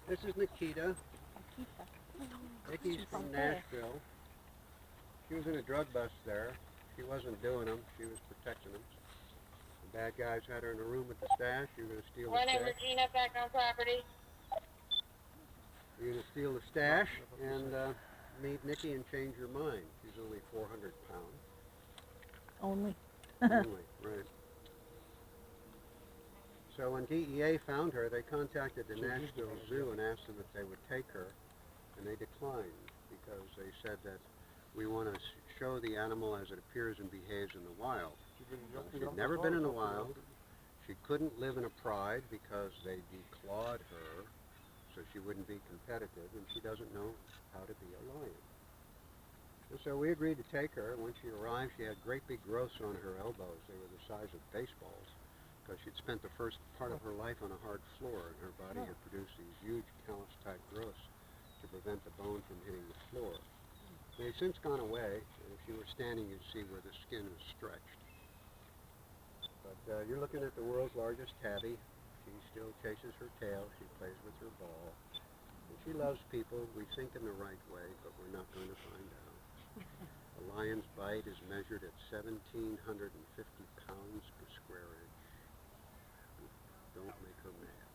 This is Nikita. Nikki's from Nashville. She was in a drug bust there. She wasn't doing them. She was protecting them. The bad guys had her in a room with the stash. You were going to steal the stash. Regina back on property. You're going to steal the stash and meet Nikki and change your mind. She's only 400 pounds. Only. Only, right. So when DEA found her, they contacted the Nashville Zoo and asked them if they would take her, and they declined because they said that we want to show the animal as it appears and behaves in the wild. She'd never been in the wild. She couldn't live in a pride because they declawed her, so she wouldn't be competitive, and she doesn't know how to be a lion. And so we agreed to take her. When she arrived, she had great big growths on her elbows. They were the size of baseballs, because she'd spent the first part of her life on a hard floor, and her body had produced these huge callus-type growths to prevent the bone from hitting the floor. They've since gone away, and if you were standing, you'd see where the skin is stretched. But you're looking at the world's largest tabby. She still chases her tail. She plays with her ball. And she loves people, we think, in the right way, but we're not going to find out. A lion's bite is measured at 1,750 pounds per square inch. Don't make her mad.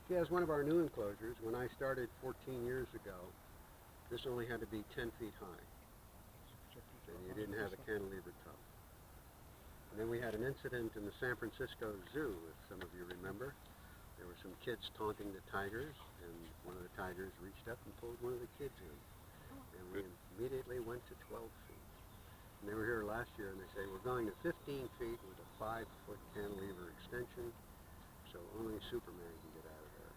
She has one of our new enclosures. When I started 14 years ago, this only had to be 10 feet high. And you didn't have a cantilever top. And then we had an incident in the San Francisco Zoo, if some of you remember. There were some kids taunting the tigers, and one of the tigers reached up and pulled one of the kids in. And we immediately went to 12 feet. And they were here last year, and they say, we're going to 15 feet with a 5-foot cantilever extension, so only Superman can get out of there.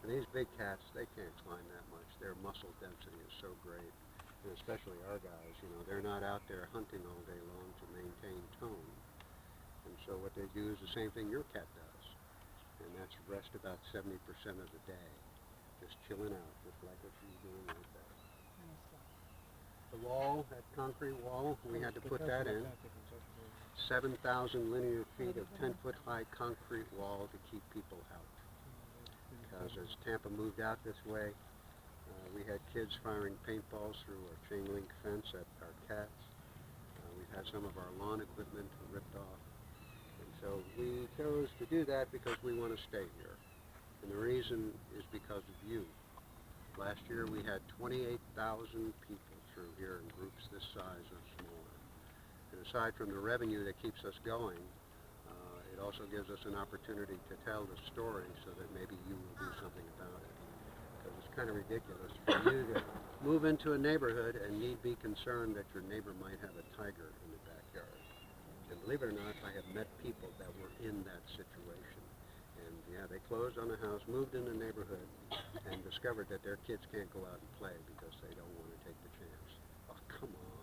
And these big cats, they can't climb that much. Their muscle density is so great. And especially our guys, you know, they're not out there hunting all day long to maintain tone. And so what they do is the same thing your cat does. And that's rest about 70% of the day. Just chilling out, just like what she's doing right there. The wall, that concrete wall, we had to put that in. 7,000 linear feet of 10-foot high concrete wall to keep people out. Because as Tampa moved out this way, we had kids firing paintballs through a chain link fence at our cats. We've had some of our lawn equipment ripped off. And so we chose to do that because we want to stay here. And the reason is because of you. Last year we had 28,000 people through here in groups this size or smaller. And aside from the revenue that keeps us going, it also gives us an opportunity to tell the story so that maybe you will do something about it. Because it's kind of ridiculous for you to move into a neighborhood and need be concerned that your neighbor might have a tiger in the backyard. And believe it or not, I have met people that were in that situation. And yeah, they closed on the house, moved in the neighborhood, and discovered that their kids can't go out and play because they don't want to take the chance. Oh, come on.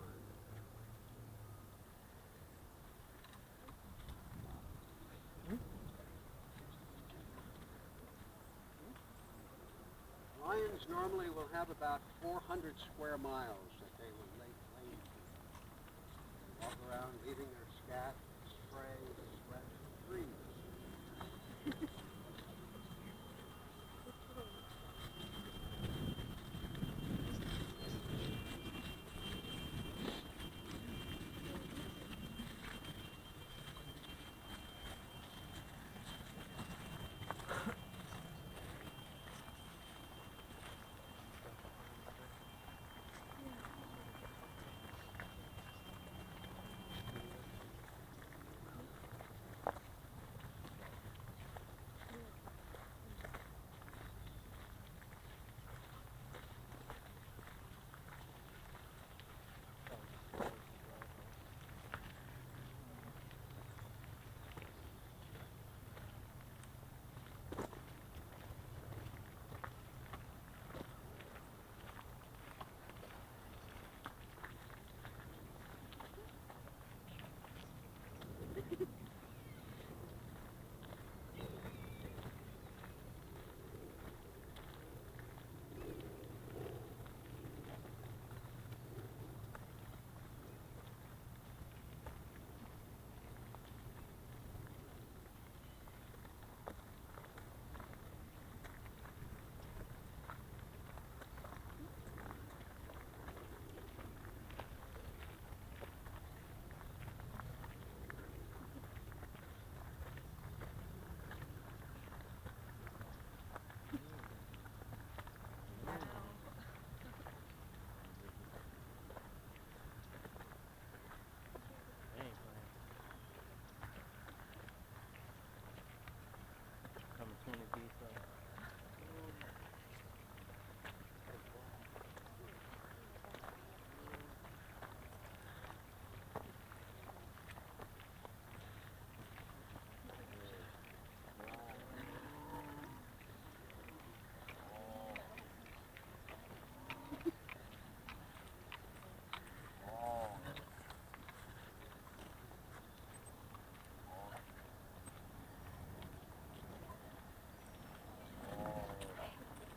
Lions normally will have about 400 square miles that they will lay claim to. They walk around leaving their scat, spray, sweat, freeze.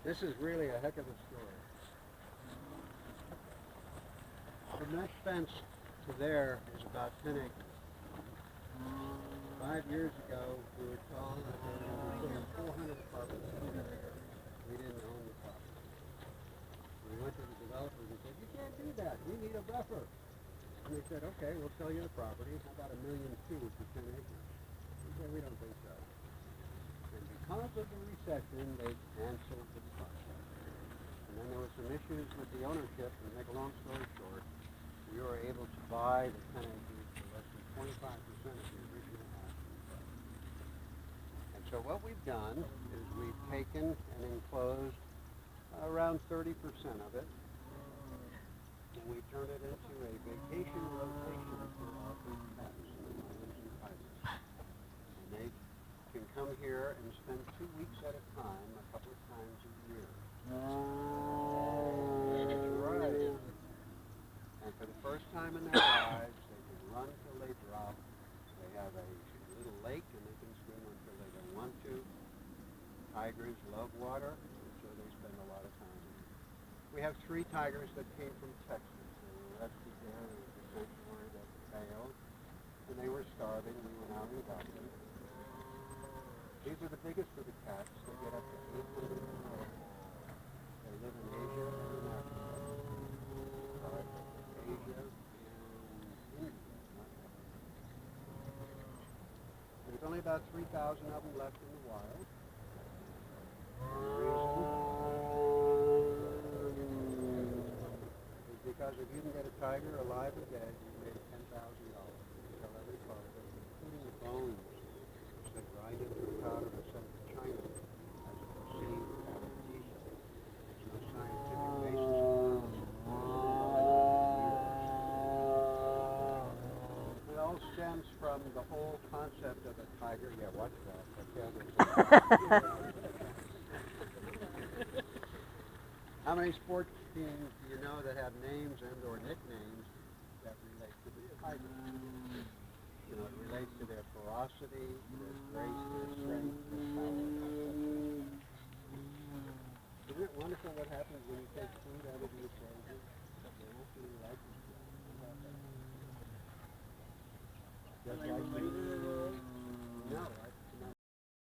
This is really a heck of a story. From that fence to there is about 10 acres. 5 years ago, we were told that we were putting 400 apartments in there. We didn't own the property. We went to the developers and said, "You can't do that. We need a buffer." And they said, "Okay, we'll sell you the property. How about $1.2 million for 10 acres?" We said, "We don't think so." And because of the recession, they canceled the project. And then there were some issues with the ownership. And to make a long story short, we were able to buy the 10 acres for less than 25% of the original asking price. And so what we've done is we've taken and enclosed around 30% of it, and we turned it into a vacation rotation for our big pets, the lions and tigers. And they can come here and spend 2 weeks at a time, a couple of times a year. That's right. And for the first time in their lives, they can run till they drop. They have a little lake, and they can swim until they don't want to. Tigers love water, so they spend a lot of time in it. We have 3 tigers that came from Texas. They were rescued there. There was a sanctuary that failed, and they were starving. We went out and got them. These are the biggest of the cats. They get up to 800 pounds. They live in Asia and in Africa. Asia and India, not Africa. There's only about 3,000 of them left in the wild. And the reason is because if you can get a tiger alive or dead, you make $10,000. You sell every part of it, including the bones, which they grind into a powder and send to China as a perceived anesthesia. There's no scientific basis for it. It all stems from the whole concept of a tiger. Yeah, watch that. How many sports teams do you know that have names and or nicknames that relate to the tiger? You know, it relates to their ferocity, their grace, their strength, their power. Isn't it wonderful what happens when you take food out of the equation? They actually like it. Just like me.